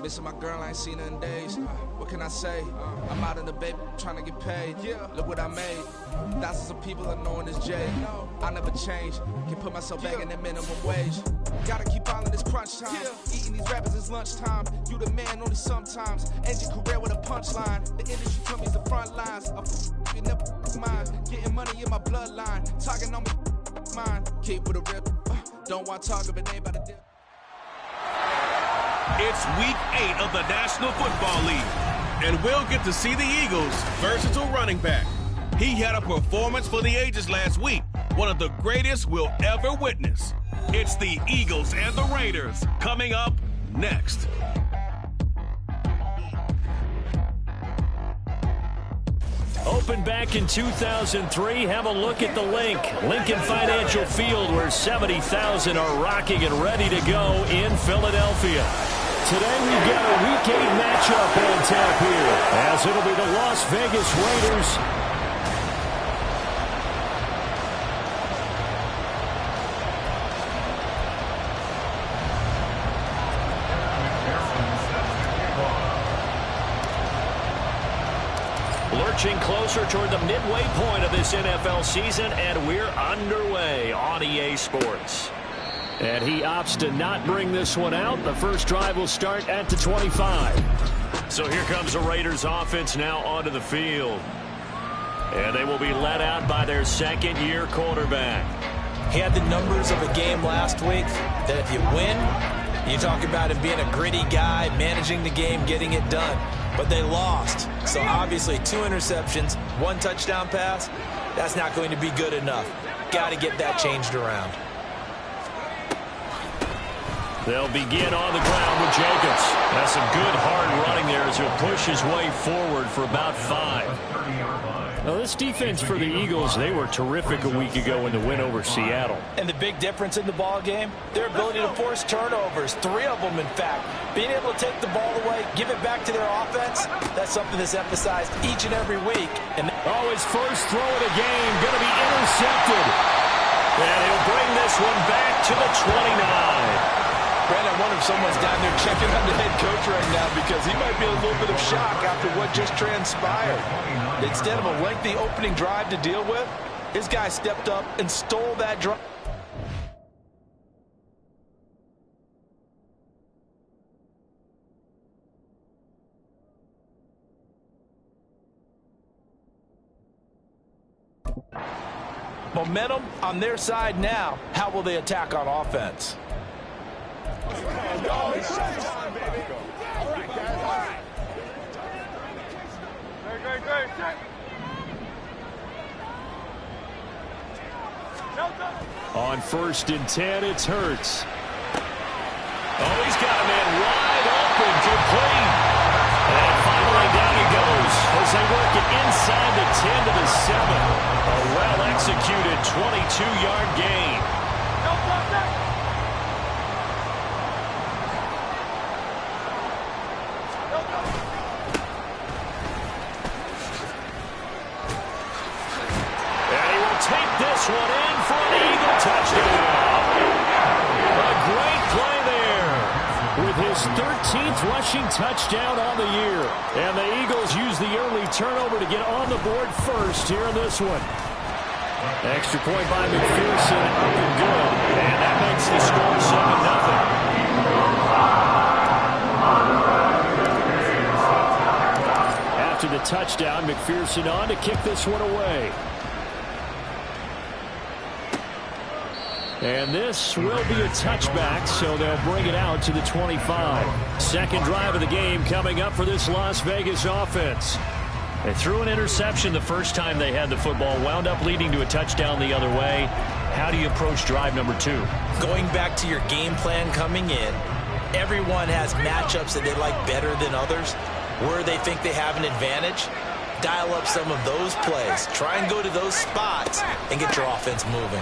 Missing my girl, I ain't seen her in days. What can I say? I'm out in the baby, trying to get paid. Look what I made. Thousands of people are knowing this Jay. I never change. Can put myself back in the minimum wage. Gotta keep following this crunch time. Eating these rappers is lunchtime. You the man only sometimes. End your career with a punchline. The industry told me the front lines. You never mine. Getting money in my bloodline. Talking on me, mine. Keep with a rip. Don't want to talk if it ain't about a dip. It's week 8 of the National Football League, and we'll get to see the Eagles' versatile running back. He had a performance for the ages last week, one of the greatest we'll ever witness. It's the Eagles and the Raiders coming up next. Opened back in 2003, have a look at the Lincoln Financial Field, where 70,000 are rocking and ready to go in Philadelphia. Today we've got a Week 8 matchup on tap here, as it'll be the Las Vegas Raiders lurching closer toward the midway point of this NFL season, and we're underway on EA Sports. And he opts to not bring this one out. The first drive will start at the 25. So here comes the Raiders offense now onto the field. And they will be led out by their second-year quarterback. He had the numbers of a game last week that if you win, you talk about him being a gritty guy, managing the game, getting it done. But they lost. So obviously 2 interceptions, 1 touchdown pass, that's not going to be good enough. Got to get that changed around. They'll begin on the ground with Jacobs. That's some good hard running there as he'll push his way forward for about 5. Now this defense for the Eagles, they were terrific a week ago in the win over Seattle. And the big difference in the ball game, their ability to force turnovers, 3 of them in fact. Being able to take the ball away, give it back to their offense, that's something that's emphasized each and every week. And his first throw of the game going to be intercepted. And he'll bring this one back to the 29. Brandon, I wonder if someone's down there checking on the head coach right now, because he might be in a little bit of shock after what just transpired. Instead of a lengthy opening drive to deal with, his guy stepped up and stole that drive. Momentum on their side now. How will they attack on offense? On 1st and 10, it's Hurts. Oh, he's got a man wide open, complete. And finally down he goes as they work it inside the 10 to the 7. A well-executed 22-yard gain. Take this one in for an Eagle touchdown. A great play there with his 13th rushing touchdown on the year. And the Eagles use the early turnover to get on the board first here in this one. Extra point by McPherson, up and good. And that makes the score 7-0. After the touchdown, McPherson on to kick this one away. And this will be a touchback, so they'll bring it out to the 25. Second drive of the game coming up for this Las Vegas offense. They threw an interception the first time they had the football, wound up leading to a touchdown the other way. How do you approach drive number 2? Going back to your game plan coming in, everyone has matchups that they like better than others, where they think they have an advantage. Dial up some of those plays. Try and go to those spots and get your offense moving.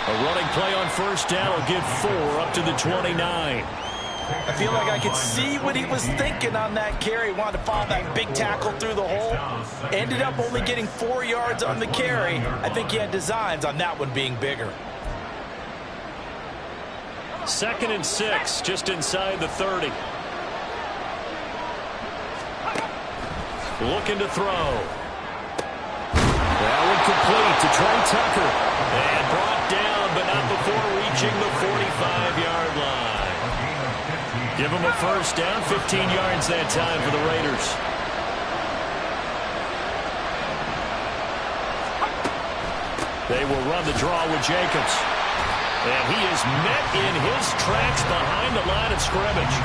A running play on 1st down will get 4 up to the 29. I feel like I could see what he was thinking on that carry. Wanted to follow that big tackle through the hole. Ended up only getting 4 yards on the carry. I think he had designs on that one being bigger. 2nd and 6, just inside the 30. looking to throw. That one complete to Trey Tucker. And brought down, but not before reaching the 45-yard line. Give him a first down, 15 yards that time for the Raiders. They will run the draw with Jacobs. And he is met in his tracks behind the line of scrimmage.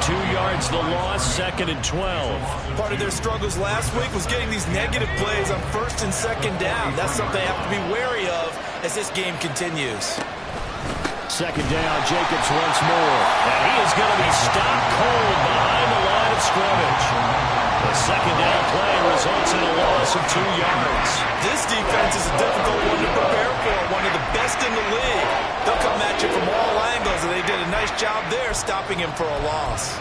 2 yards the loss, 2nd and 12. Part of their struggles last week was getting these negative plays on 1st and 2nd down. That's something they have to be wary of as this game continues. 2nd down, Jacobs once more. And he is going to be stopped cold behind the line of scrimmage. The 2nd down play results in a loss of 2 yards. This defense is a difficult one to prepare for, one of the best in the league. They'll come at you from all angles, and they did a nice job there stopping him for a loss.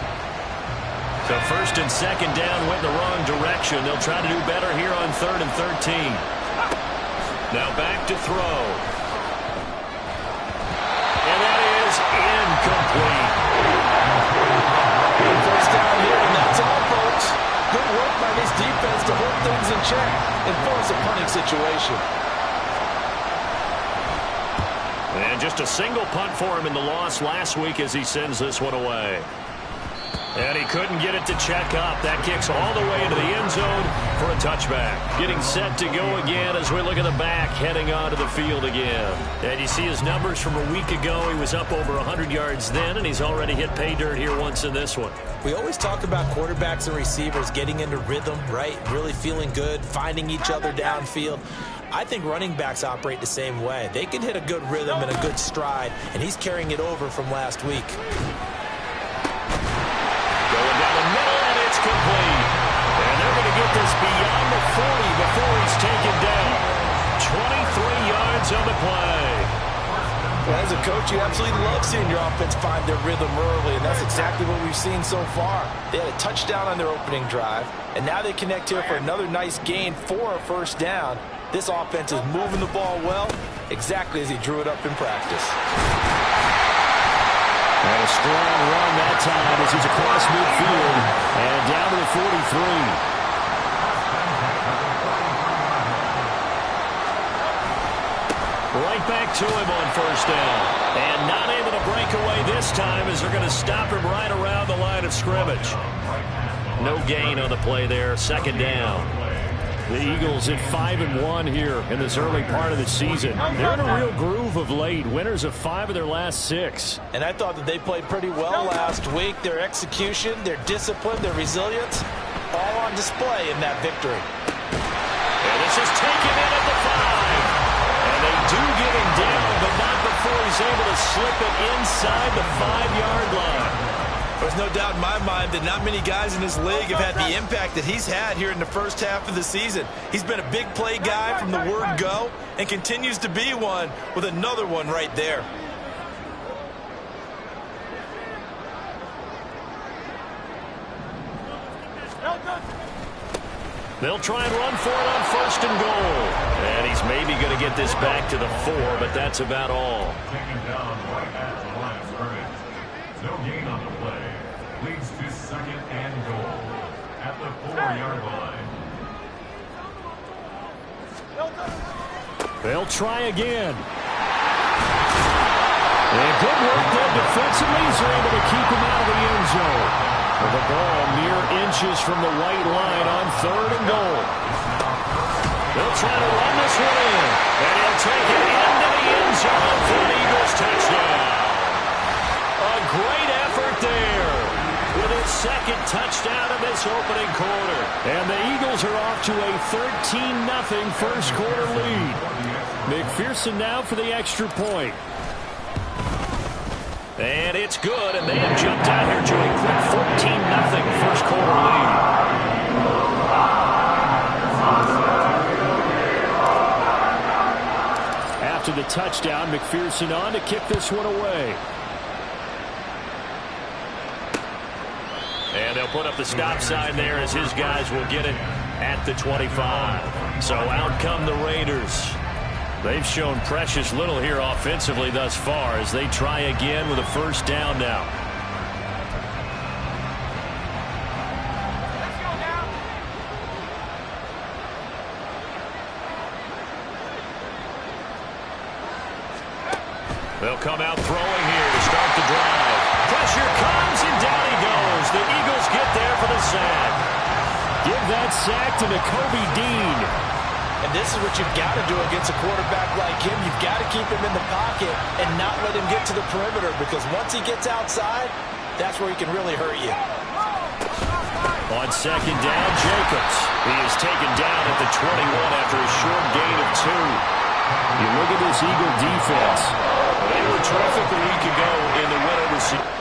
So 1st and 2nd down went the wrong direction. They'll try to do better here on 3rd and 13. Now back to throw. And that is incomplete. First down here, and that's all, folks. Good work by this defense to hold things in check and force a punting situation. And just a single punt for him in the loss last week as he sends this one away. And he couldn't get it to check up. That kicks all the way into the end zone for a touchback. Getting set to go again as we look at the back heading onto the field again. And you see his numbers from a week ago. He was up over 100 yards then, and he's already hit pay dirt here once in this one. We always talk about quarterbacks and receivers getting into rhythm, right? Really feeling good, finding each other downfield. I think running backs operate the same way. They can hit a good rhythm and a good stride, and he's carrying it over from last week. Going down the middle, and it's complete. And they're going to get this beyond the 40 before he's taken down. 23 yards on the play. Well, as a coach, you absolutely love seeing your offense find their rhythm early, and that's exactly what we've seen so far. They had a touchdown on their opening drive, and now they connect here for another nice gain for a first down. This offense is moving the ball well, exactly as he drew it up in practice. And a strong run that time as he's across midfield and down to the 43. Right back to him on first down. And not able to break away this time as they're going to stop him right around the line of scrimmage. No gain on the play there, 2nd down. The Eagles at 5-1 here in this early part of the season. They're in a real groove of late. Winners of 5 of their last 6. And I thought that they played pretty well last week. Their execution, their discipline, their resilience, all on display in that victory. And this is taken in at the 5. And they do get him down, but not before he's able to slip it inside the 5-yard line. There's no doubt in my mind that not many guys in this league have had the impact that he's had here in the first half of the season. He's been a big play guy from the word go and continues to be one with another one right there. They'll try and run for it on 1st and goal. And he's maybe going to get this back to the 4, but that's about all. Taken down right at the line of scrimmage. No gain on the play. Leads to 2nd and goal at the 4-yard line. They'll try again. And good work there defensively. He's able to keep him out of the end zone. With the ball mere inches from the white line on 3rd and goal. They'll try to run this one in. And he'll take it into the end zone for an Eagles touchdown. A great effort there with his 2nd touchdown of this opening quarter. And the Eagles are off to a 13-0 first quarter lead. McPherson now for the extra point. And it's good, and they have jumped out here to a quick 14-0 first quarter lead. After the touchdown, McPherson on to kick this one away. And they'll put up the stop sign there as his guys will get it at the 25. So out come the Raiders. They've shown precious little here offensively thus far as they try again with a first down now. They'll come out throwing here to start the drive. Pressure comes, and down he goes. The Eagles get there for the sack. Give that sack to Nakobe Dean. And this is what you've got to do against a quarterback like him. You've got to keep him in the pocket and not let him get to the perimeter, because once he gets outside, that's where he can really hurt you. On second down, Jacobs. He is taken down at the 21 after a short gain of 2. You look at this Eagle defense. They were terrific a week ago in the win over Seattle.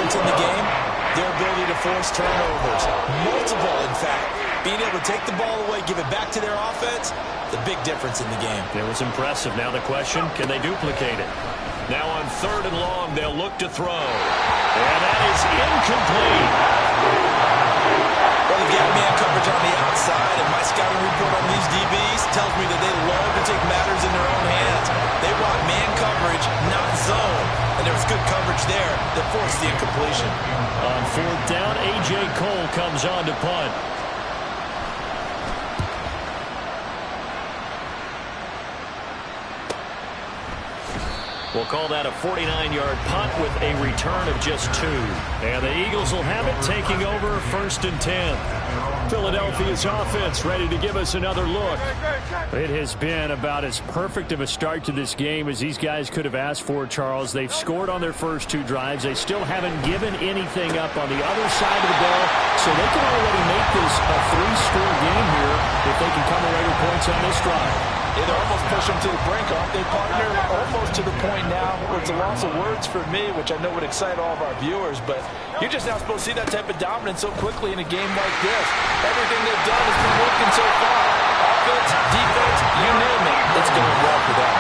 In the game, their ability to force turnovers. Multiple, in fact. Being able to take the ball away, give it back to their offense, the big difference in the game. It was impressive. Now the question, can they duplicate it? Now on 3rd and long, they'll look to throw. And that is incomplete. Well, they've got man coverage on the outside, and my scouting report on these DBs tells me that they love to take matters in their own hands. They want man coverage, not zone. And there was good coverage there that forced the incompletion. On 4th down, A.J. Cole comes on to punt. We'll call that a 49-yard punt with a return of just 2. And the Eagles will have it, taking over 1st and 10. Philadelphia's offense ready to give us another look. It has been about as perfect of a start to this game as these guys could have asked for, Charles. They've scored on their first 2 drives. They still haven't given anything up on the other side of the ball, so they can already make this a 3-score game here if they can come away with points on this drive. Yeah, they're almost pushing them to the brink, aren't they, partner? Almost to the point now where it's a loss of words for me, which I know would excite all of our viewers, but you're just not supposed to see that type of dominance so quickly in a game like this. Everything they've done has been working so far. Offense, defense, you name it. It's going well for them.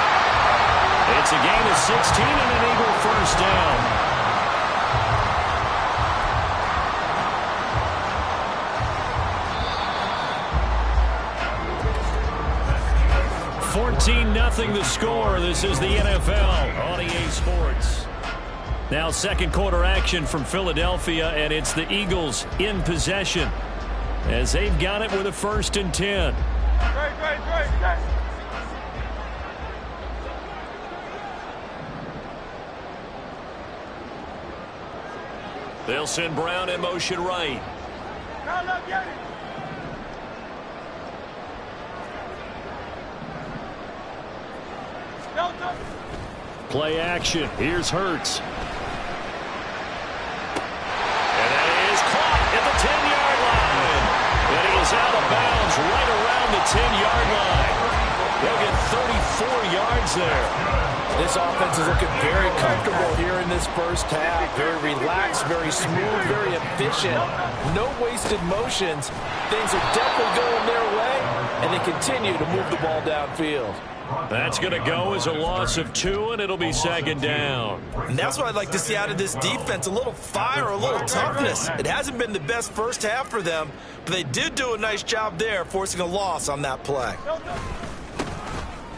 It's a gain of 16 and an Eagle 1st down. 14-0 the score. This is the NFL on EA Sports. Now 2nd quarter action from Philadelphia, and it's the Eagles in possession as they've got it with a 1st and 10. They'll send Brown in motion right. Play action. Here's Hurts. And that is caught at the 10-yard line. And he is out of bounds right around the 10-yard line. They'll get 34 yards there. This offense is looking very comfortable here in this first half. Very relaxed, very smooth, very efficient. No wasted motions. Things are definitely going their way, and they continue to move the ball downfield. That's going to go as a loss of 2, and it'll be 2nd down. And that's what I'd like to see out of this defense, a little fire, a little toughness. It hasn't been the best first half for them, but they did do a nice job there, forcing a loss on that play.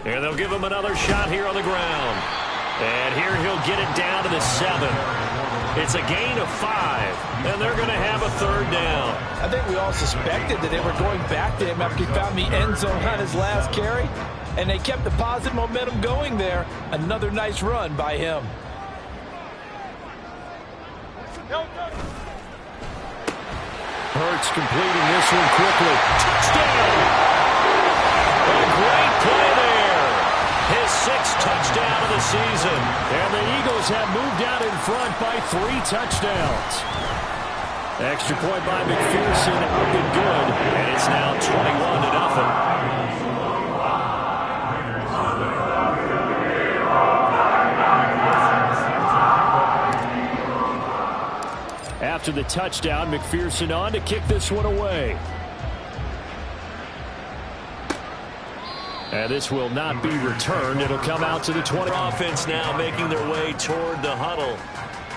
And they'll give him another shot here on the ground. And here he'll get it down to the 7. It's a gain of 5, and they're going to have a 3rd down. I think we all suspected that they were going back to him after he found the end zone on his last carry. And they kept the positive momentum going there. Another nice run by him. Hurts completing this one quickly. Touchdown! A great play there. His 6th touchdown of the season. And the Eagles have moved out in front by 3 touchdowns. Extra point by McPherson, up and good. And it's now 21-0. After the touchdown, McPherson on to kick this one away. And this will not be returned. It'll come out to the 20. Offense now making their way toward the huddle.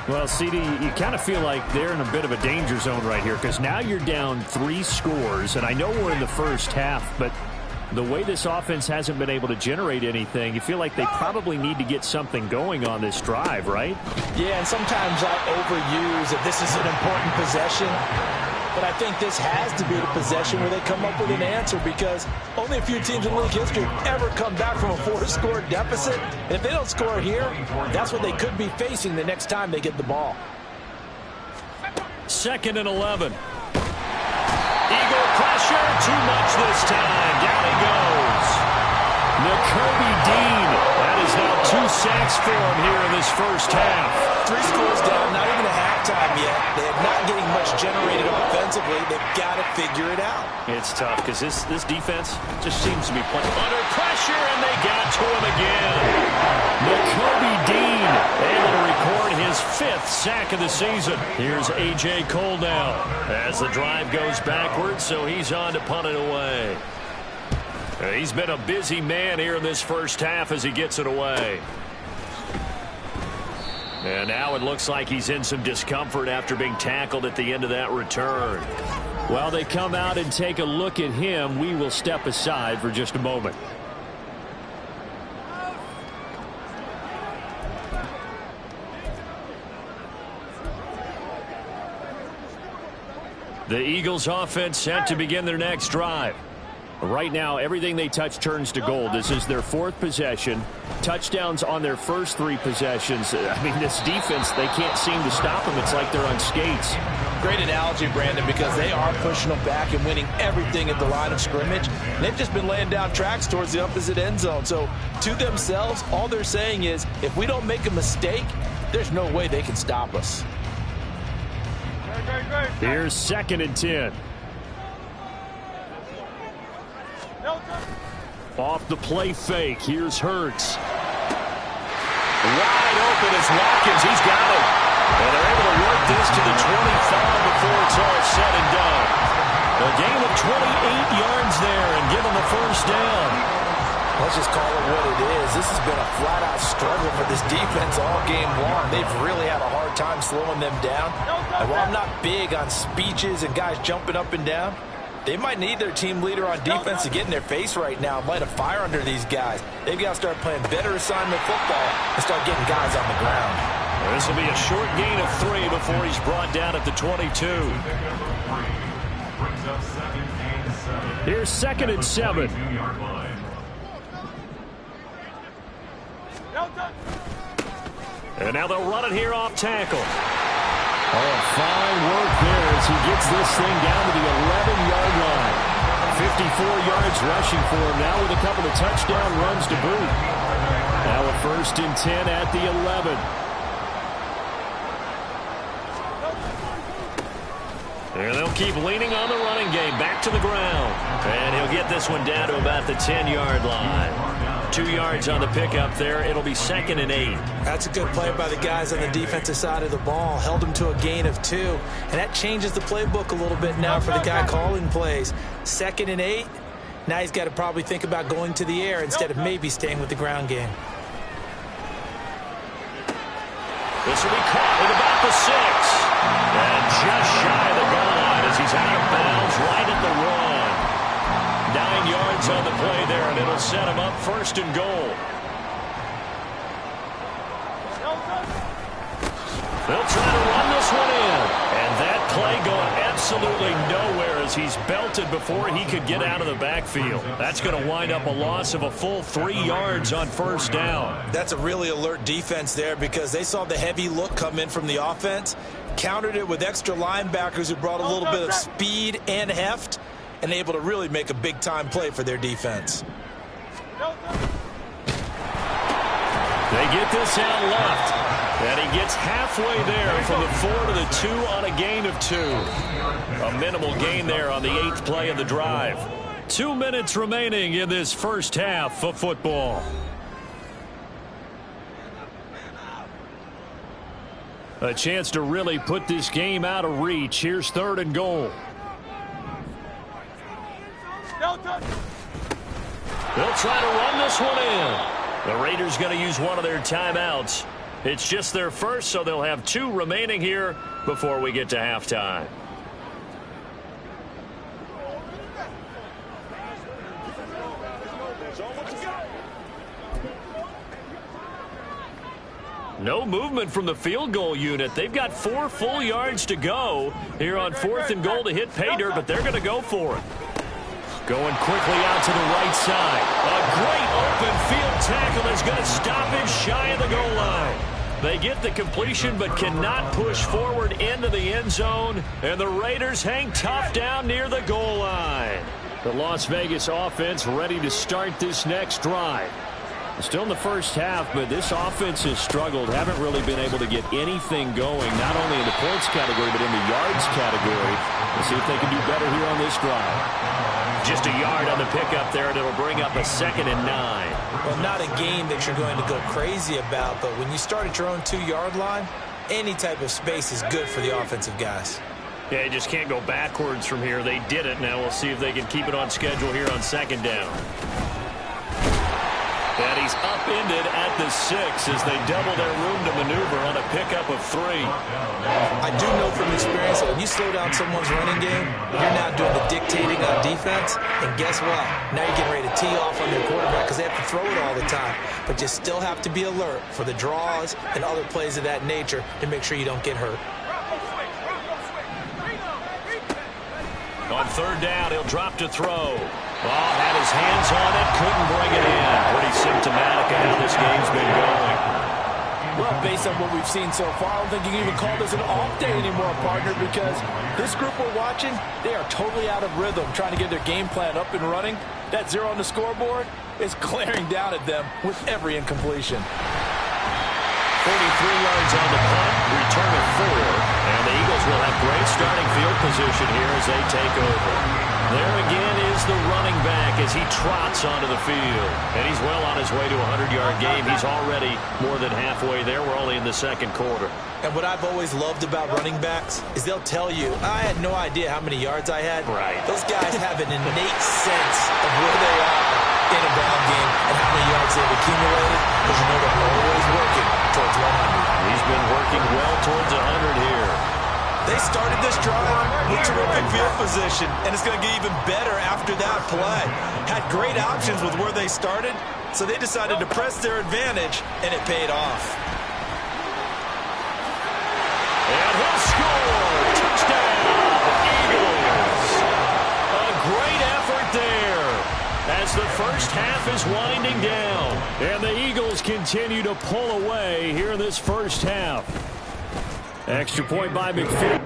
Well, CD, you kind of feel like they're in a bit of a danger zone right here because now you're down 3 scores, and I know we're in the first half, but the way this offense hasn't been able to generate anything, you feel like they probably need to get something going on this drive, right? Yeah, and sometimes I overuse that this is an important possession, but I think this has to be the possession where they come up with an answer because only a few teams in league history have ever come back from a 4-score deficit. And if they don't score here, that's what they could be facing the next time they get the ball. 2nd and 11. Eagle pressure, too much this time. Down he goes. Nakobe Dean. That is now 2 sacks for him here in this first half. 3 scores down, not even a halftime yet. They're not getting much generated offensively. They've got to figure it out. It's tough because this defense just seems to be playing under pressure, and they got to him again. Nakobe Dean able to record his 5th sack of the season. Here's A.J. Cole now as the drive goes backwards, so he's on to punt it away. He's been a busy man here in this first half as he gets it away. And now it looks like he's in some discomfort after being tackled at the end of that return. While they come out and take a look at him, we will step aside for just a moment. The Eagles offense set to begin their next drive. Right now, everything they touch turns to gold. This is their 4th possession. Touchdowns on their first 3 possessions. I mean, this defense, they can't seem to stop them. It's like they're on skates. Great analogy, Brandon, because they are pushing them back and winning everything at the line of scrimmage. They've just been laying down tracks towards the opposite end zone. So, to themselves, all they're saying is, if we don't make a mistake, there's no way they can stop us. Here's 2nd and 10. Off the play fake. Here's Hurts. Wide open is Watkins. He's got it. And they're able to work this to the 25 before it's all said and done. A gain of 28 yards there and give them the first down. Let's just call it what it is. This has been a flat-out struggle for this defense all game long. They've really had a hard time slowing them down. And while I'm not big on speeches and guys jumping up and down, they might need their team leader on defense to get in their face right now and light a fire under these guys. They've got to start playing better assignment football and start getting guys on the ground. This will be a short gain of 3 before he's brought down at the 22. Here's 2nd and 7. And now they'll run it here off tackle. Oh, fine work there as he gets this thing down to the 11-yard line. 54 yards rushing for him now with a couple of touchdown runs to boot. Now a 1st and 10 at the 11. And they'll keep leaning on the running game. Back to the ground. And he'll get this one down to about the 10-yard line. 2 yards on the pickup there. It'll be 2nd and 8. That's a good play by the guys on the defensive side of the ball. Held them to a gain of 2. And that changes the playbook a little bit now for the guy calling plays. 2nd and 8. Now he's got to probably think about going to the air instead of maybe staying with the ground game. This will be caught at about the 6. And just shy of the goal line as he's out of bounds right at the run. 9 yards on the play there, and it'll set him up 1st and goal. They'll try to run this one in. And that play going absolutely nowhere as he's belted before he could get out of the backfield. That's going to wind up a loss of a full 3 yards on 1st down. That's a really alert defense there because they saw the heavy look come in from the offense, countered it with extra linebackers who brought a little bit of speed and heft, and able to really make a big-time play for their defense. They get this out left. And he gets halfway there from the 4 to the 2 on a gain of 2. A minimal gain there on the 8th play of the drive. 2 minutes remaining in this first half of football. A chance to really put this game out of reach. Here's 3rd and goal. They'll try to run this one in. The Raiders going to use one of their timeouts. It's just their first, so they'll have 2 remaining here before we get to halftime. No movement from the field goal unit. They've got 4 full yards to go here on 4th and goal to hit pay dirt, but they're going to go for it. Going quickly out to the right side. A great open field tackle is going to stop him shy of the goal line. They get the completion but cannot push forward into the end zone, and the Raiders hang tough down near the goal line. The Las Vegas offense ready to start this next drive. Still in the first half, but this offense has struggled. Haven't really been able to get anything going, not only in the points category, but in the yards category. We'll see if they can do better here on this drive. Just a yard on the pickup there, and it'll bring up a 2nd and 9. Well, not a game that you're going to go crazy about, but when you start at your own 2-yard line, any type of space is good for the offensive guys. Yeah, you just can't go backwards from here. They did it. Now we'll see if they can keep it on schedule here on 2nd down. And he's upended at the 6 as they double their room to maneuver on a pickup of 3. I do know from experience that when you slow down someone's running game, you're now doing the dictating on defense. And guess what? Now you're getting ready to tee off on your quarterback because they have to throw it all the time. But you still have to be alert for the draws and other plays of that nature to make sure you don't get hurt. On 3rd down, he'll drop to throw. Ball had his hands on it, couldn't bring it in. Pretty symptomatic of how this game's been going. Well, based on what we've seen so far, I don't think you can even call this an off day anymore, partner, because this group we're watching, they are totally out of rhythm, trying to get their game plan up and running. That 0 on the scoreboard is glaring down at them with every incompletion. 43 yards on the punt, return of 4, and the Eagles will have great starting field position here as they take over. There again is the running back as he trots onto the field. And he's well on his way to a 100-yard game. He's already more than halfway there. We're only in the 2nd quarter. And what I've always loved about running backs is they'll tell you, I had no idea how many yards I had. Right. Those guys have an innate sense of where they are in a ball game and how many yards they've accumulated, because you know they're always working towards 100. He's been working well towards 100 here. They started this drive with terrific field position, and it's going to get even better after that play. Had great options with where they started, so they decided to press their advantage, and it paid off. And he'll score! Touchdown, Eagles! A great effort there as the first half is winding down. And the Eagles continue to pull away here in this first half. Extra point by McPherson.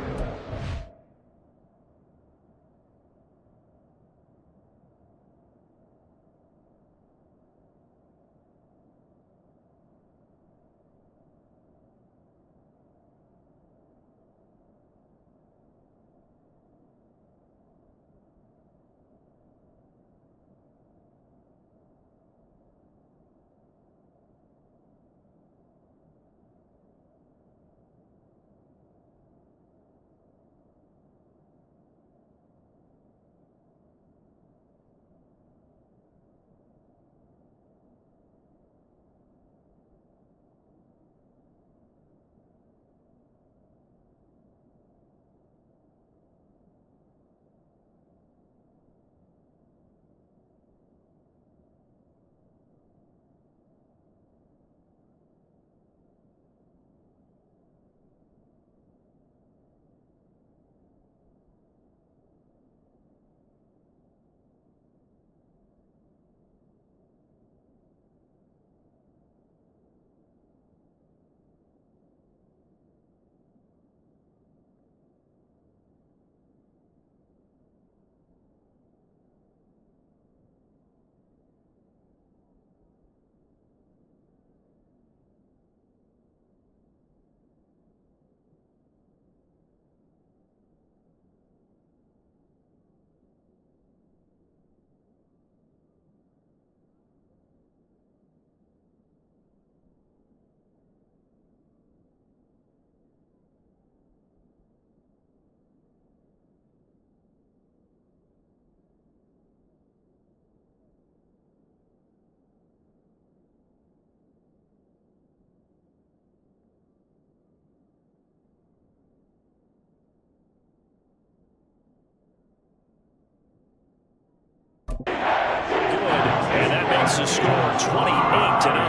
Good, and that makes the score 28-0.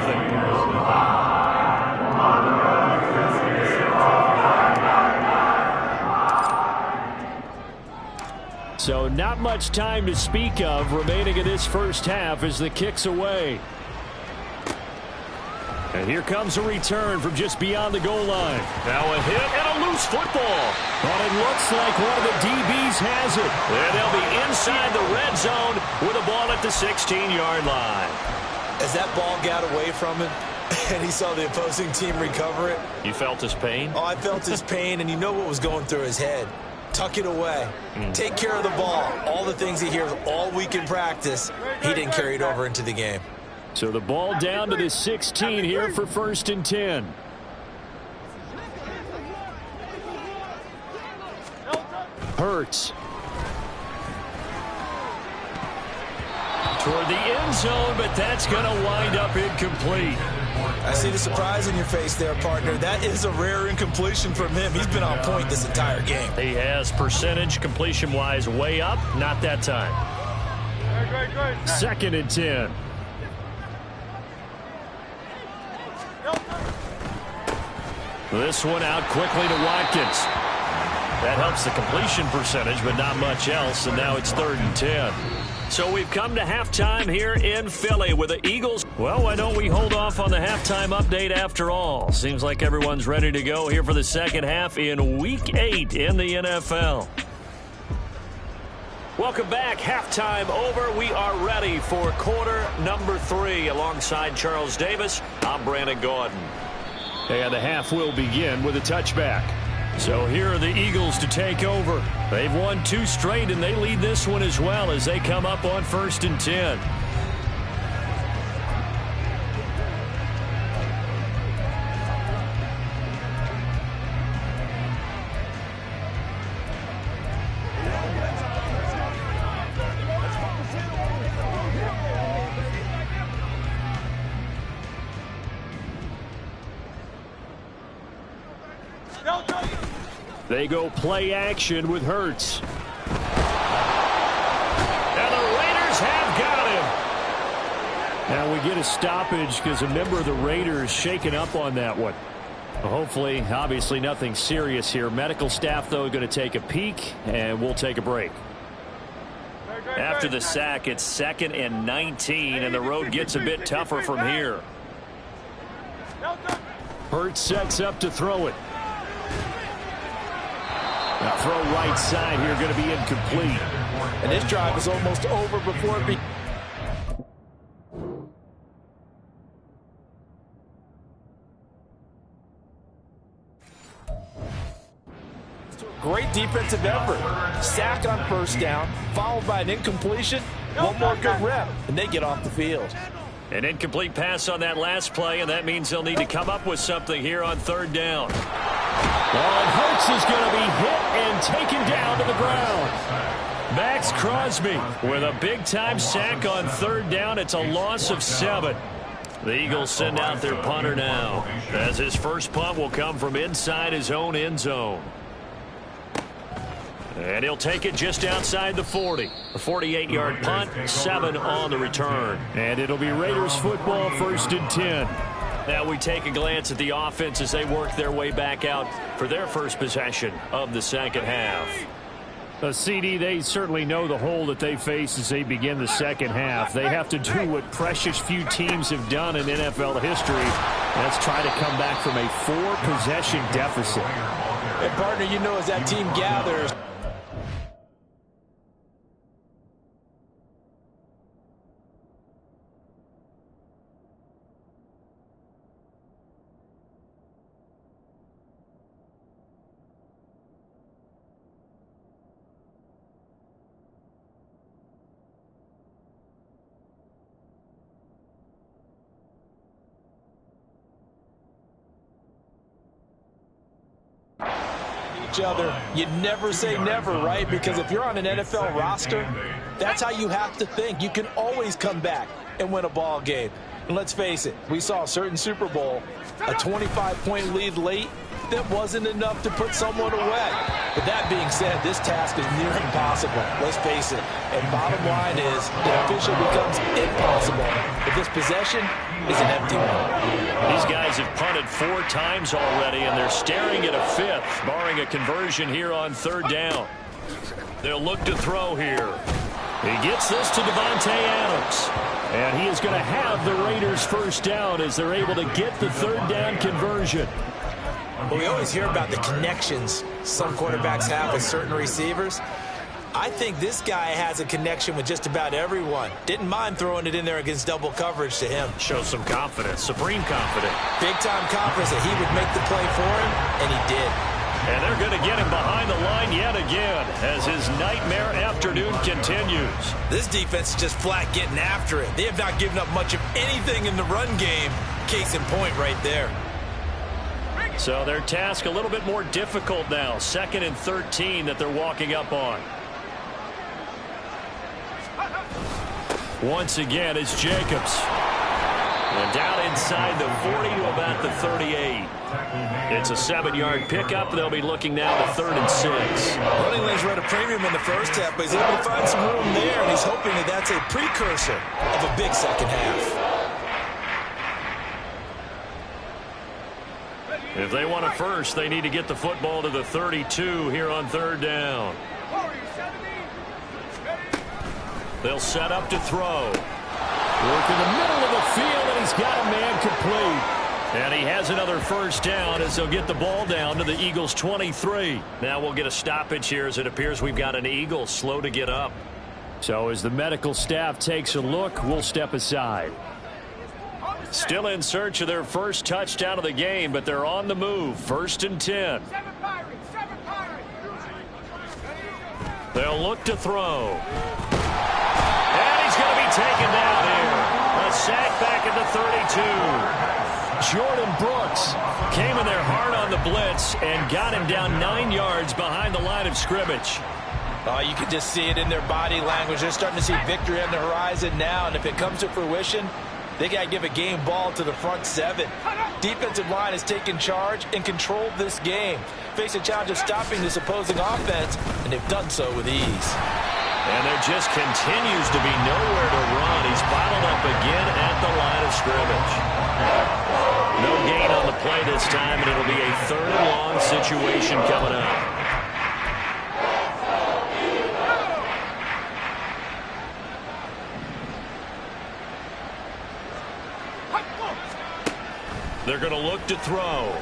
So not much time to speak of remaining in this first half as the kick's away. And here comes a return from just beyond the goal line. Now a hit and a loose football. But it looks like one of the DBs has it. And they'll be inside the red zone with a ball at the 16-yard line. As that ball got away from him and he saw the opposing team recover it. You felt his pain? Oh, I felt his pain, and you know what was going through his head. Tuck it away. Take care of the ball. All the things he hears all week in practice, he didn't carry it over into the game. So the ball down to the 16 here for 1st and 10. Hurts. Toward the end zone, but that's going to wind up incomplete. I see the surprise in your face there, partner. That is a rare incompletion from him. He's been on point this entire game. He has percentage completion-wise way up. Not that time. 2nd and 10. This one out quickly to Watkins. That helps the completion percentage, but not much else, and now it's 3rd and 10. So we've come to halftime here in Philly with the Eagles. Well, why don't we hold off on the halftime update after all? Seems like everyone's ready to go here for the second half in Week 8 in the NFL. Welcome back. Halftime over. We are ready for quarter number 3 alongside Charles Davis. I'm Brandon Gordon. And the half will begin with a touchback. So here are the Eagles to take over. They've won 2 straight, and they lead this one as well as they come up on 1st and 10. They go play action with Hurts. And the Raiders have got him. Now we get a stoppage because a member of the Raiders shaken up on that one. Hopefully, obviously nothing serious here. Medical staff, though, going to take a peek, and we'll take a break. After the sack, it's 2nd and 19, and the road gets a bit tougher from here. Hurts sets up to throw it. Now throw right side here, going to be incomplete. And this drive is almost over before it begins. Great defensive effort. Sack on 1st down, followed by an incompletion. One more good rep, and they get off the field. An incomplete pass on that last play, and that means they'll need to come up with something here on 3rd down. Well, and Hurts is going to be hit and taken down to the ground. Max Crosby with a big-time sack on 3rd down. It's a loss of 7. The Eagles send out their punter now, as his first punt will come from inside his own end zone. And he'll take it just outside the 40. A 48-yard punt, 7 on the return. And it'll be Raiders football, 1st and 10. Now we take a glance at the offense as they work their way back out for their first possession of the second half. CD, they certainly know the hole that they face as they begin the second half. They have to do what precious few teams have done in NFL history. That's try to come back from a 4-possession deficit. And partner, you know, as that team gathers, other, you never say never, right? Because if you're on an NFL roster, that's how you have to think. You can always come back and win a ball game. And let's face it, we saw a certain Super Bowl, a 25-point lead late, that wasn't enough to put someone away. But that being said, this task is near impossible. Let's face it. And bottom line is, it officially becomes impossible if this possession is an empty one. These guys have punted 4 times already, and they're staring at a 5th, barring a conversion here on 3rd down. They'll look to throw here. He gets this to Devontae Adams. And he is going to have the Raiders first down as they're able to get the 3rd down conversion. Well, we always hear about the connections some quarterbacks have with certain receivers. I think this guy has a connection with just about everyone. Didn't mind throwing it in there against double coverage to him. Shows some confidence, supreme confidence. Big-time confidence that he would make the play for him, and he did. And they're going to get him behind the line yet again as his nightmare afternoon continues. This defense is just flat getting after it. They have not given up much of anything in the run game. Case in point right there. So their task a little bit more difficult now. 2nd and 13 that they're walking up on. Once again, it's Jacobs. And down inside the 40 to about the 38. It's a 7-yard pickup. They'll be looking now to 3rd and 6. Running lanes were at a premium in the first half, but he's able to find some room there, and he's hoping that that's a precursor of a big second half. If they want a first, they need to get the football to the 32 here on 3rd down. They'll set up to throw. Work in the middle of the field, and he's got a man complete. And he has another first down as they'll get the ball down to the Eagles' 23. Now we'll get a stoppage here as it appears we've got an Eagle slow to get up. So as the medical staff takes a look, we'll step aside. Still in search of their first touchdown of the game, but they're on the move. 1st and 10. They'll look to throw. And he's going to be taken down here. A sack back at the 32. Jordan Brooks came in there hard on the blitz and got him down 9 yards behind the line of scrimmage. You can just see it in their body language. They're starting to see victory on the horizon now, and if it comes to fruition, they got to give a game ball to the front 7. Defensive line has taken charge and controlled this game. Face a challenge of stopping this opposing offense, and they've done so with ease. And there just continues to be nowhere to run. He's bottled up again at the line of scrimmage. No gain on the play this time, and it'll be a 3rd and long situation coming up. They're going to look to throw.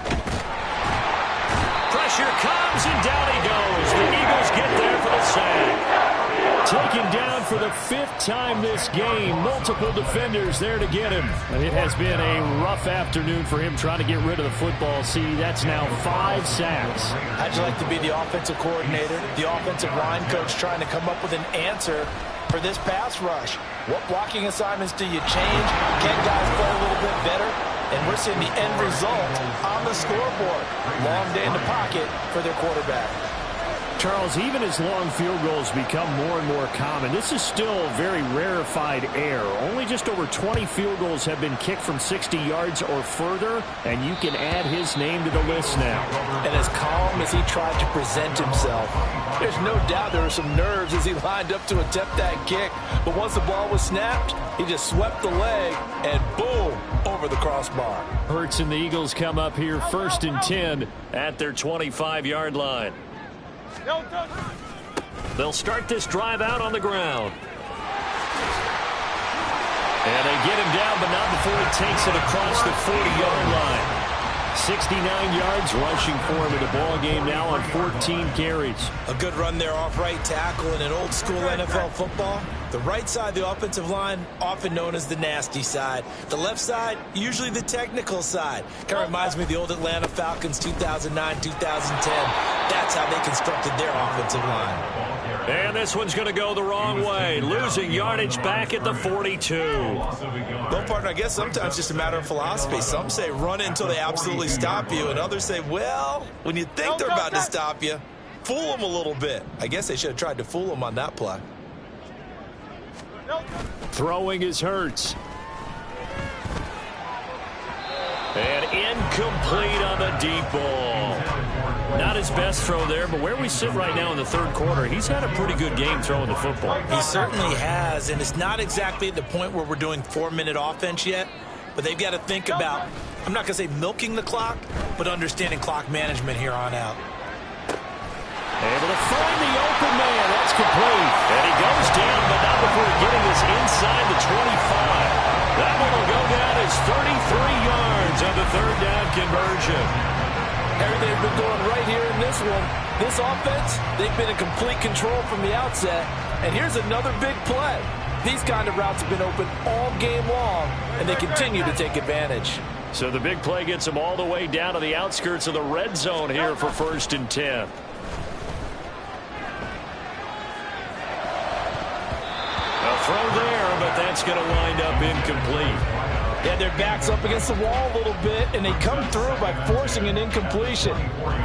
Pressure comes, and down he goes. The Eagles get there for the sack. Taken down for the 5th time this game. Multiple defenders there to get him. It has been a rough afternoon for him trying to get rid of the football. See, that's now 5 sacks. How'd you like to be the offensive coordinator, the offensive line coach trying to come up with an answer for this pass rush? What blocking assignments do you change? Can guys play a little bit better? And we're seeing the end result on the scoreboard. Long day in the pocket for their quarterback. Charles, even as long field goals become more and more common, this is still very rarefied air. Only just over 20 field goals have been kicked from 60 yards or further, and you can add his name to the list now. And as calm as he tried to present himself, there's no doubt there were some nerves as he lined up to attempt that kick. But once the ball was snapped, he just swept the leg, and boom, over the crossbar. Hurts and the Eagles come up here 1st and 10 at their 25-yard line. They'll start this drive out on the ground. And they get him down, but not before he takes it across the 40-yard line. 69 yards rushing for him in the ball game now on 14 carries. A good run there off right tackle in an old school NFL football. The right side of the offensive line, often known as the nasty side. The left side, usually the technical side. Kind of reminds me of the old Atlanta Falcons 2009, 2010. That's how they constructed their offensive line. And this one's going to go the wrong way. Losing yardage back at the 42. Well, partner, I guess sometimes it's just a matter of philosophy. Some say run it until they absolutely stop you, and others say, well, when you think they're about to stop you, fool them a little bit. I guess they should have tried to fool them on that play. Throwing is Hurts. And incomplete on the deep ball. Not his best throw there, but where we sit right now in the third quarter, he's had a pretty good game throwing the football. He certainly has, and it's not exactly at the point where we're doing 4-minute offense yet, but they've got to think about, I'm not going to say milking the clock, but understanding clock management here on out. Able to find the open man. That's complete. And he goes down, but not before getting this inside the 25. That one will go down as 33 yards on the third down conversion. Everything's been going right here in this one. This offense, they've been in complete control from the outset. And here's another big play. These kind of routes have been open all game long, and they continue to take advantage. So the big play gets them all the way down to the outskirts of the red zone here for 1st and 10. Throw there, but that's going to wind up incomplete. Yeah, their back's up against the wall a little bit, and they come through by forcing an incompletion.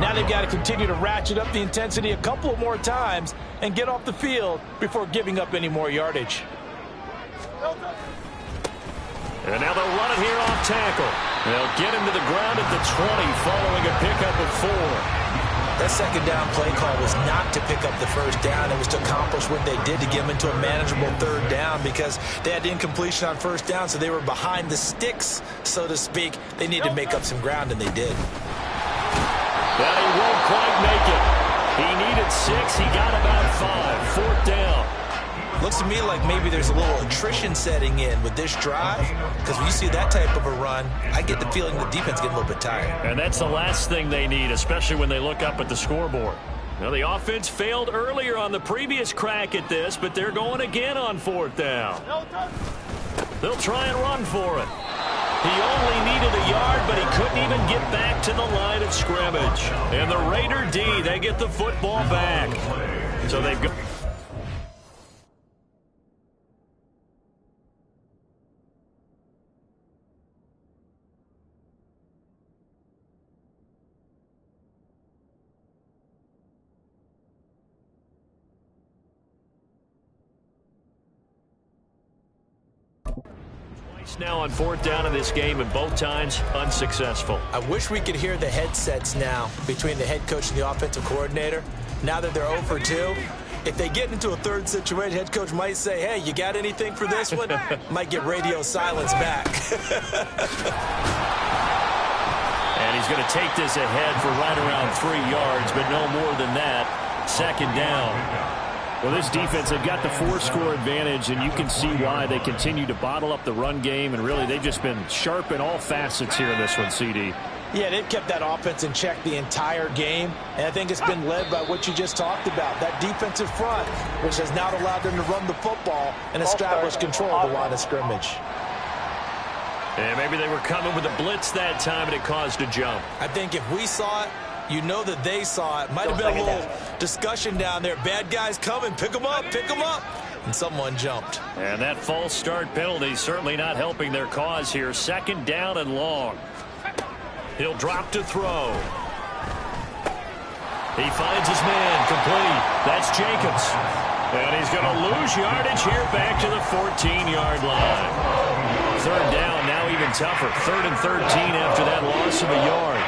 Now they've got to continue to ratchet up the intensity a couple of more times and get off the field before giving up any more yardage. And now they'll run it here off tackle. They'll get him to the ground at the 20 following a pickup of 4. That second down play call was not to pick up the first down. It was to accomplish what they did to get them into a manageable third down because they had incompletion on first down, so they were behind the sticks, so to speak. They needed to make up some ground, and they did. But he won't quite make it. He needed 6. He got about 5. 4th down. Looks to me like maybe there's a little attrition setting in with this drive because when you see that type of a run, I get the feeling the defense getting a little bit tired. And that's the last thing they need, especially when they look up at the scoreboard. Now, the offense failed earlier on the previous crack at this, but they're going again on 4th down. They'll try and run for it. He only needed a yard, but he couldn't even get back to the line of scrimmage. And the Raider D, they get the football back. So they've got... Now on 4th down in this game, and both times unsuccessful. I wish we could hear the headsets now between the head coach and the offensive coordinator. Now that they're 0 for 2, if they get into a third situation, head coach might say, hey, you got anything for this one? Might get radio silence back. And he's going to take this ahead for right around 3 yards, but no more than that. 2nd down. Well, this defense, they've got the 4-score advantage, and you can see why they continue to bottle up the run game, and really they've just been sharp in all facets here in this one, CD. Yeah, they've kept that offense in check the entire game, and I think it's been led by what you just talked about, that defensive front, which has now allowed them to run the football and establish control of the line of scrimmage. And maybe they were coming with a blitz that time, and it caused a jump. I think if we saw it, you know that they saw it. Might have been a little discussion down there. Bad guys coming. Pick them up. Pick them up. And someone jumped. And that false start penalty certainly not helping their cause here. 2nd down and long. He'll drop to throw. He finds his man. Complete. That's Jacobs. And he's going to lose yardage here back to the 14-yard line. 3rd down, now even tougher. 3rd and 13 after that loss of a yard.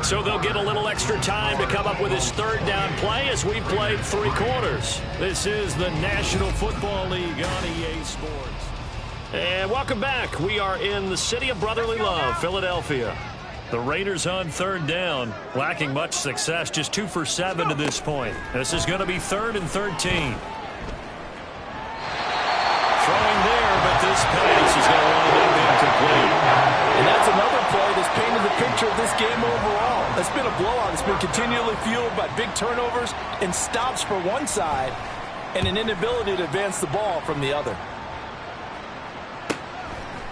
So they'll get a little extra time to come up with his 3rd down play as we played 3 quarters. This is the National Football League on EA Sports. And welcome back. We are in the city of brotherly love, Philadelphia. The Raiders on 3rd down, lacking much success, just 2 for 7 to this point. This is going to be 3rd and 13. Throwing there, but this pass is going to wind up incomplete. And that's another play that's painted the picture of this game overall. It's been a blowout. It's been continually fueled by big turnovers and stops for one side and an inability to advance the ball from the other.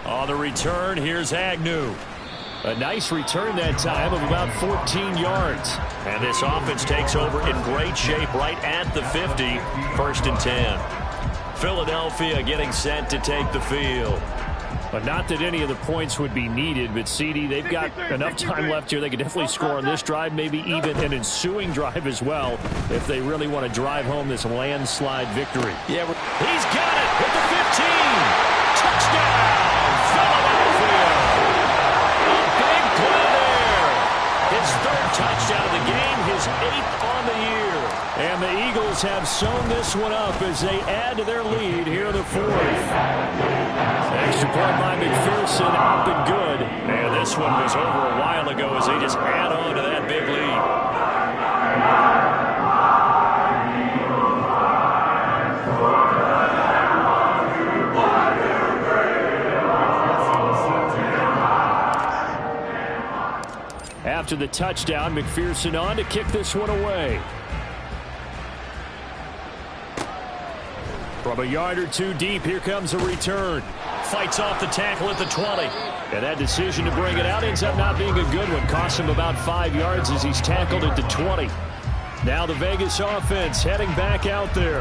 On the return, here's Agnew. A nice return that time of about 14 yards. And this offense takes over in great shape right at the 50. 1st and 10. Philadelphia getting set to take the field. But not that any of the points would be needed, but CD, they've got enough time left here. They could definitely score on this drive, maybe even an ensuing drive as well, if they really want to drive home this landslide victory. Yeah, he's got it with the 15. Touchdown, Philadelphia. A big play there. His third touchdown of the game, his 8th on the year. And the Eagles have sewn this one up as they add to their lead here in the 4th. Extra point by McPherson, up and good. And this one was over a while ago as they just add on to that big lead. After the touchdown, McPherson on to kick this one away. From a yard or two deep, here comes a return. Fights off the tackle at the 20. And that decision to bring it out ends up not being a good one. Costs him about 5 yards as he's tackled at the 20. Now the Vegas offense heading back out there.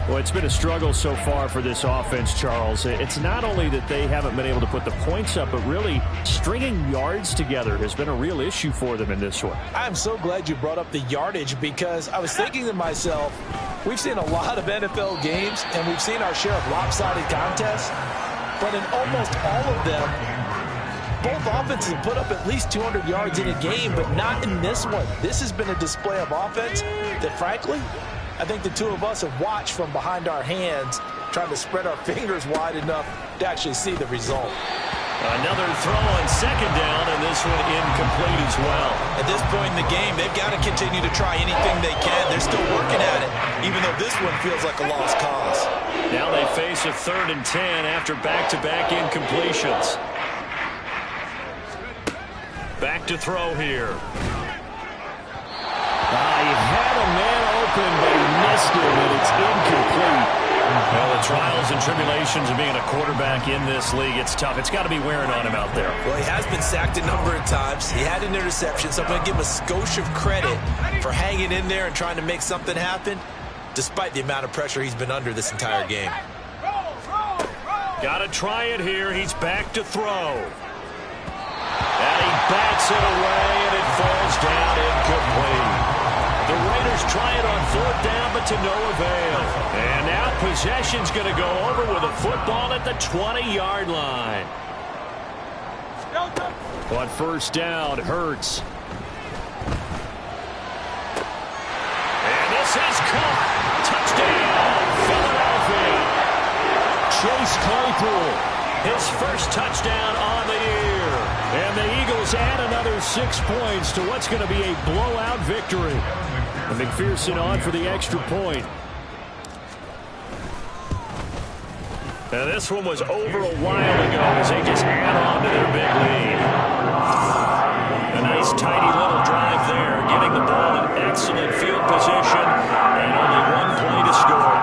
Well, it's been a struggle so far for this offense, Charles. It's not only that they haven't been able to put the points up, but really stringing yards together has been a real issue for them in this one. I'm so glad you brought up the yardage because I was thinking to myself, we've seen a lot of NFL games and we've seen our share of lopsided contests, but in almost all of them, both offenses have put up at least 200 yards in a game, but not in this one. This has been a display of offense that, frankly, I think the two of us have watched from behind our hands, trying to spread our fingers wide enough to actually see the result. Another throw on second down, and this one incomplete as well. At this point in the game, they've got to continue to try anything they can. They're still working at it, even though this one feels like a lost cause. Now they face a 3rd and 10 after back-to-back incompletions. Back to throw here. He had a man open, but he missed it, and it's incomplete. Well, the trials and tribulations of being a quarterback in this league, it's tough. It's got to be wearing on him out there. Well, he has been sacked a number of times. He had an interception, so I'm going to give him a skosh of credit for hanging in there and trying to make something happen, despite the amount of pressure he's been under this entire game. Got to try it here. He's back to throw. And he bats it away, and it falls down incomplete. The Raiders try it on 4th down, but to no avail. And now possession's going to go over with a football at the 20-yard line. On 1st down, Hurts. And this is caught. Touchdown, Philadelphia. Chase Claypool. His first touchdown on the year. And the Eagles add another 6 points to what's going to be a blowout victory. And McPherson on for the extra point. Now this one was over a while ago as they just add on to their big lead. A nice tidy little drive there, getting the ball in excellent field position, and only 1 play to score.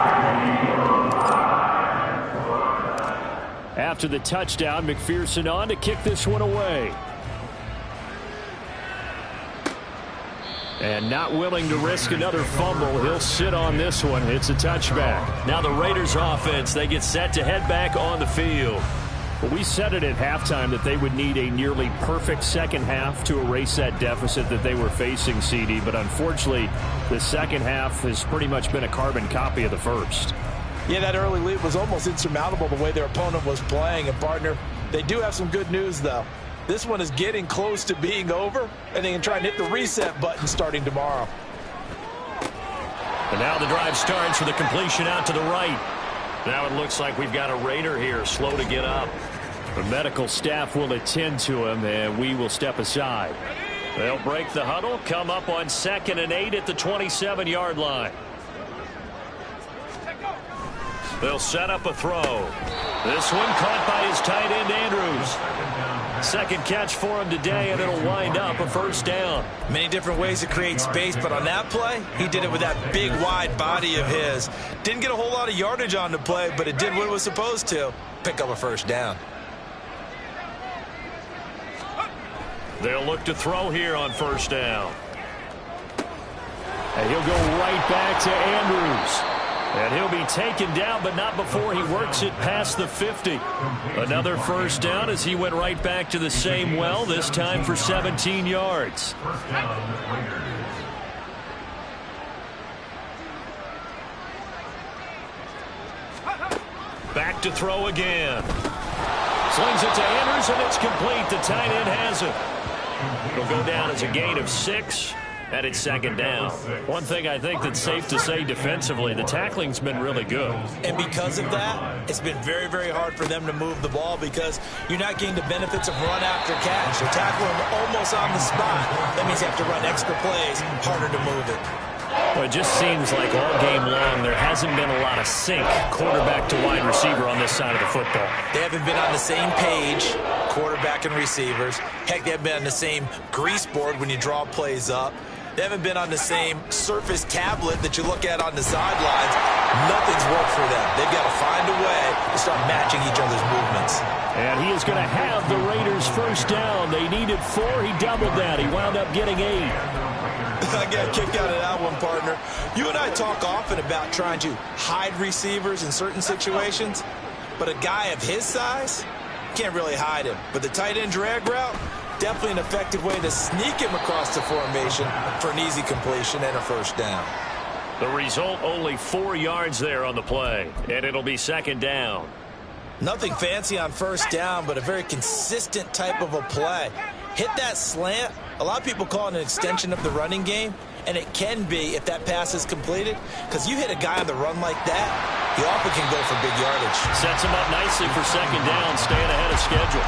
After the touchdown, McPherson on to kick this one away. And not willing to risk another fumble, he'll sit on this one. It's a touchback. Now the Raiders offense, they get set to head back on the field. Well, we said it at halftime that they would need a nearly perfect second half to erase that deficit that they were facing, CD. But unfortunately, the second half has pretty much been a carbon copy of the first. Yeah, that early lead was almost insurmountable the way their opponent was playing. And, partner, they do have some good news, though. This one is getting close to being over, and they can try and hit the reset button starting tomorrow. And now the drive starts with a completion out to the right. Now it looks like we've got a Raider here, slow to get up. The medical staff will attend to him, and we will step aside. They'll break the huddle, come up on 2nd and 8 at the 27-yard line. They'll set up a throw. This one caught by his tight end, Andrews. Second catch for him today, and it'll wind up a 1st down. Many different ways to create space, but on that play, he did it with that big, wide body of his. Didn't get a whole lot of yardage on the play, but it did what it was supposed to. Pick up a 1st down. They'll look to throw here on 1st down. And he'll go right back to Andrews. And he'll be taken down, but not before he works it past the 50. Another first down as he went right back to the same well, this time for 17 yards. First down, Raiders. Back to throw again. Slings it to Andrews, and it's complete. The tight end has it. It'll go down as a gain of 6, and it's second down. One thing I think that's safe to say defensively, the tackling's been really good. And because of that, it's been very, very hard for them to move the ball because you're not getting the benefits of run after catch. They're tackling almost on the spot. That means you have to run extra plays, harder to move it. Well, it just seems like all game long there hasn't been a lot of sync quarterback to wide receiver on this side of the football. They haven't been on the same page, quarterback and receivers. Heck, they haven't been on the same grease board when you draw plays up. They haven't been on the same surface tablet that you look at on the sidelines. Nothing's worked for them. They've got to find a way to start matching each other's movements. And he is going to have the Raiders first down. They needed 4. He doubled that. He wound up getting 8. I got a kick out of that one, partner. You and I talk often about trying to hide receivers in certain situations, but a guy of his size can't really hide him. But the tight end drag route, definitely an effective way to sneak him across the formation for an easy completion and a first down. The result, only 4 yards there on the play, and it'll be second down. Nothing fancy on first down, but a very consistent type of a play. Hit that slant. A lot of people call it an extension of the running game, and it can be if that pass is completed, because you hit a guy on the run like that, he often can go for big yardage. Sets him up nicely for second down, staying ahead of schedule.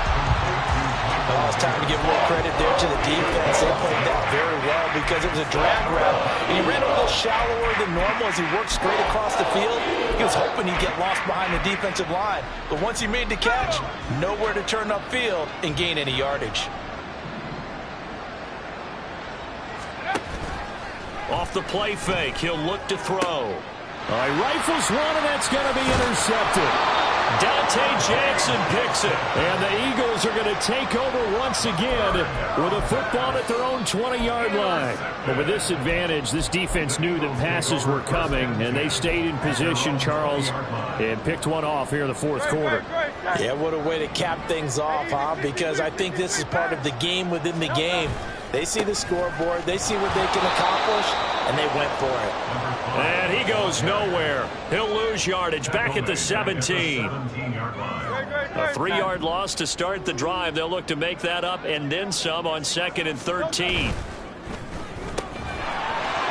Oh, it's time to give a little credit there to the defense. They played that very well because it was a drag route, and he ran a little shallower than normal as he worked straight across the field. He was hoping he'd get lost behind the defensive line, but once he made the catch, nowhere to turn upfield and gain any yardage. Off the play fake, he'll look to throw. All right, rifles one, and that's going to be intercepted. Dante Jackson picks it, and the Eagles are going to take over once again with a football at their own 20-yard line. But with this advantage, this defense knew that passes were coming, and they stayed in position, Charles, and picked one off here in the fourth quarter. Yeah, what a way to cap things off, huh? Because I think this is part of the game within the game. They see the scoreboard, they see what they can accomplish, and they went for it. And he goes nowhere. He'll lose yardage back at the 17. A 3-yard loss to start the drive. They'll look to make that up and then some on 2nd and 13.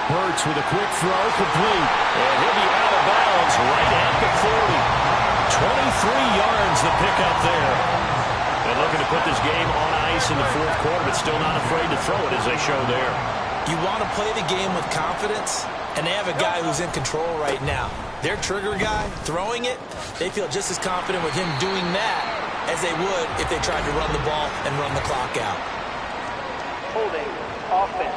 Hurts with a quick throw, complete. And he'll be out of bounds right at the 40. 23 yards the pickup there. They're looking to put this game on ice in the fourth quarter, but still not afraid to throw it as they show there. You want to play the game with confidence, and they have a guy who's in control right now. Their trigger guy, throwing it, they feel just as confident with him doing that as they would if they tried to run the ball and run the clock out. Holding, offense.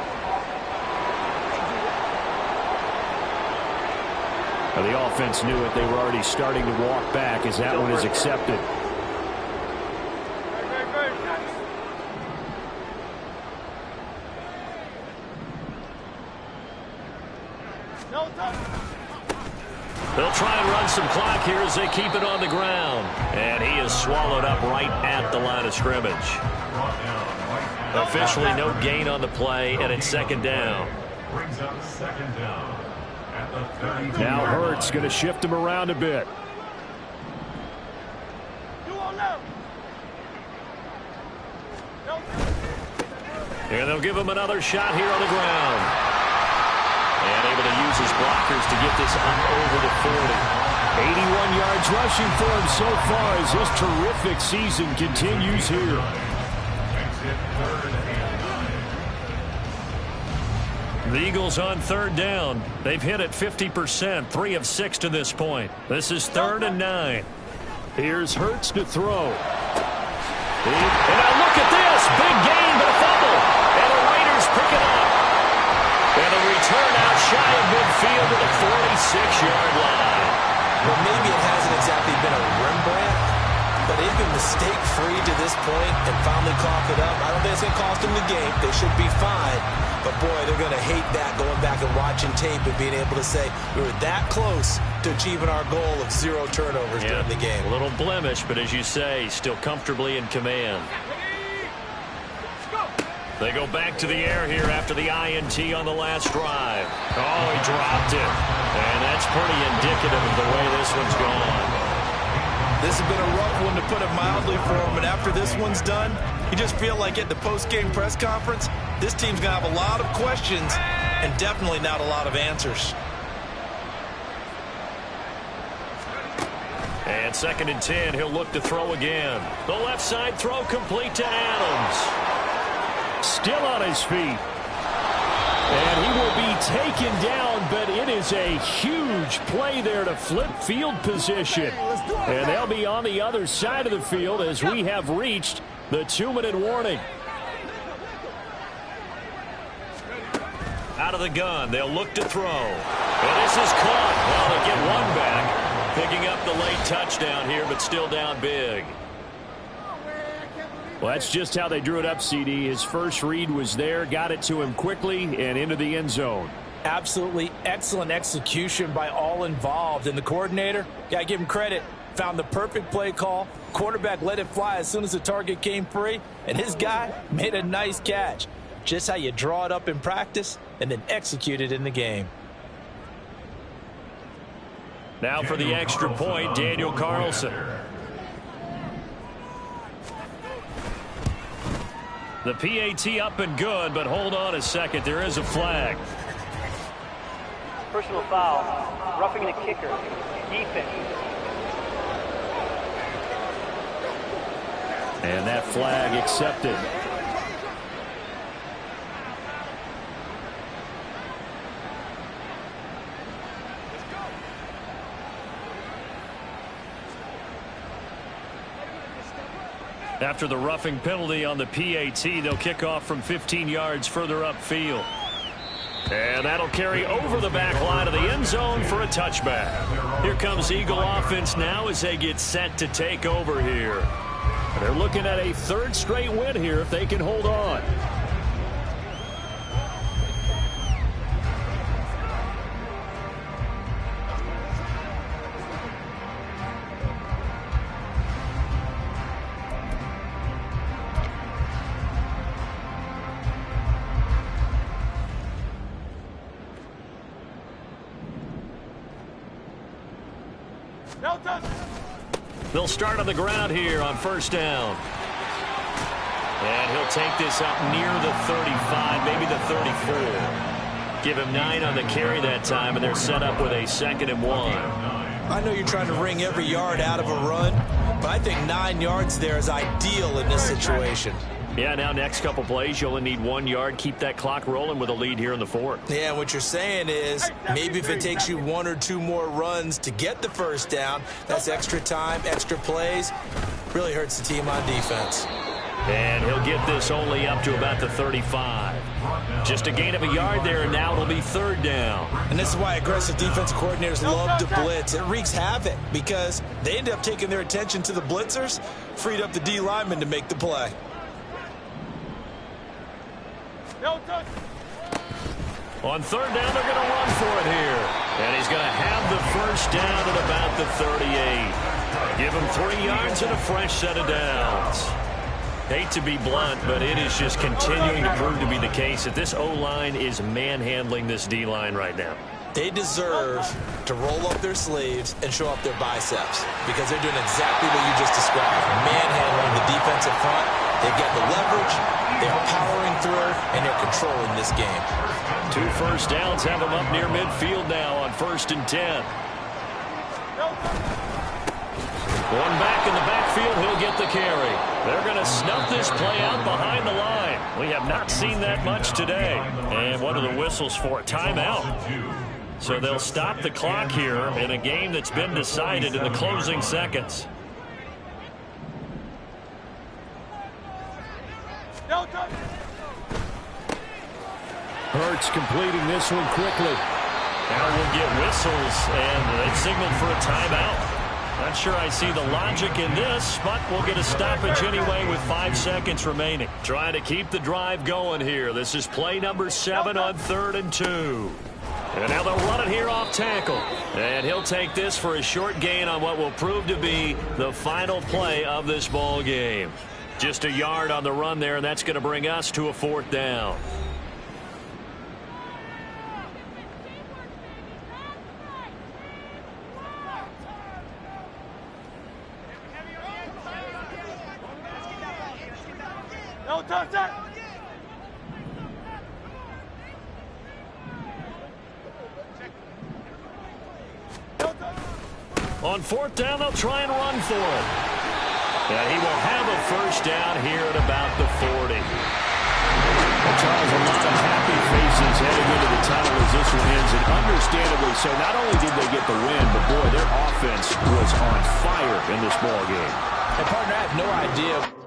Well, the offense knew it. They were already starting to walk back as that one is accepted. They'll try and run some clock here as they keep it on the ground. And he is swallowed up right at the line of scrimmage. Officially no gain on the play, and it's second down. Brings up second down at the 32. Now Hurts going to shift him around a bit. And they'll give him another shot here on the ground. And able to use his blockers to get this up over the 40. 81 yards rushing for him so far as this terrific season continues here. The Eagles on third down. They've hit it 50%, 3 of 6 to this point. This is 3rd and 9. Here's Hurts to throw. And now look at this. Big gain, but a fumble. And the Raiders pick it up. And a return out shy of midfield to the 46-yard line. Well, maybe it hasn't exactly been a Rembrandt, but they've been mistake-free to this point and finally cough it up. I don't think it's going to cost them the game. They should be fine. But, boy, they're going to hate that going back and watching tape and being able to say we were that close to achieving our goal of 0 turnovers during the game. A little blemish, but as you say, still comfortably in command. They go back to the air here after the INT on the last drive. Oh, he dropped it. And that's pretty indicative of the way this one's gone. This has been a rough one, to put it mildly, for him. And after this one's done, you just feel like at the post-game press conference, this team's going to have a lot of questions and definitely not a lot of answers. And 2nd and 10, he'll look to throw again. The left side throw complete to Adams. Still on his feet. And he will be taken down, but it is a huge play there to flip field position. And they'll be on the other side of the field as we have reached the 2-minute warning. Out of the gun, they'll look to throw. And this is caught. Well, they get one back, picking up the late touchdown here, but still down big. Well, that's just how they drew it up, CD. His first read was there, got it to him quickly, and into the end zone. Absolutely excellent execution by all involved. And the coordinator, got to give him credit, found the perfect play call. Quarterback let it fly as soon as the target came free, and his guy made a nice catch. Just how you draw it up in practice and then execute it in the game. Now for the extra point, Daniel Carlson. The PAT up and good, but hold on a second. There is a flag. Personal foul. Roughing the kicker. Defense. And that flag accepted. After the roughing penalty on the PAT, they'll kick off from 15 yards further upfield. And that'll carry over the back line of the end zone for a touchback. Here comes Eagle offense now as they get set to take over here. They're looking at a 3rd straight win here if they can hold on. They'll start on the ground here on 1st down. And he'll take this up near the 35, maybe the 34. Give him 9 on the carry that time, and they're set up with a 2nd and 1. I know you're trying to wring every yard out of a run, but I think 9 yards there is ideal in this situation. Yeah, now next couple plays, you only need 1 yard. Keep that clock rolling with a lead here in the 4th. Yeah, and what you're saying is maybe if it takes you 1 or 2 more runs to get the 1st down, that's extra time, extra plays. Really hurts the team on defense. And he'll get this only up to about the 35. Just a gain of a yard there, and now it'll be 3rd down. And this is why aggressive defensive coordinators love to blitz. It wreaks havoc because they end up taking their attention to the blitzers, freed up the D lineman to make the play. On 3rd down, they're going to run for it here. And he's going to have the 1st down at about the 38. Give him 3 yards and a fresh set of downs. Hate to be blunt, but it is just continuing to prove to be the case that this O-line is manhandling this D-line right now. They deserve to roll up their sleeves and show up their biceps because they're doing exactly what you just described. Manhandling the defensive front. They've got the leverage. They're powering through, and they're controlling this game. 2 first downs have them up near midfield now on 1st and 10. One back in the backfield, he'll get the carry. They're going to snuff this play out behind the line. We have not seen that much today. And one of the whistles for a timeout. So they'll stop the clock here in a game that's been decided in the closing seconds. Hurts completing this one quickly. Now we'll get whistles, and they've signaled for a timeout. Not sure I see the logic in this, but we'll get a stoppage anyway with 5 seconds remaining. Trying to keep the drive going here. This is play number 7 on 3rd and 2. And now they'll run it here off tackle. And he'll take this for a short gain on what will prove to be the final play of this ball game. Just a yard on the run there, and that's going to bring us to a 4th down. On 4th down, they'll try and run for it. And he will have a first down here at about the 40. Well, Charles, a lot of happy faces heading into the tunnel as this one ends, and understandably so. Not only did they get the win, but boy, their offense was on fire in this ball game. And partner, I have no idea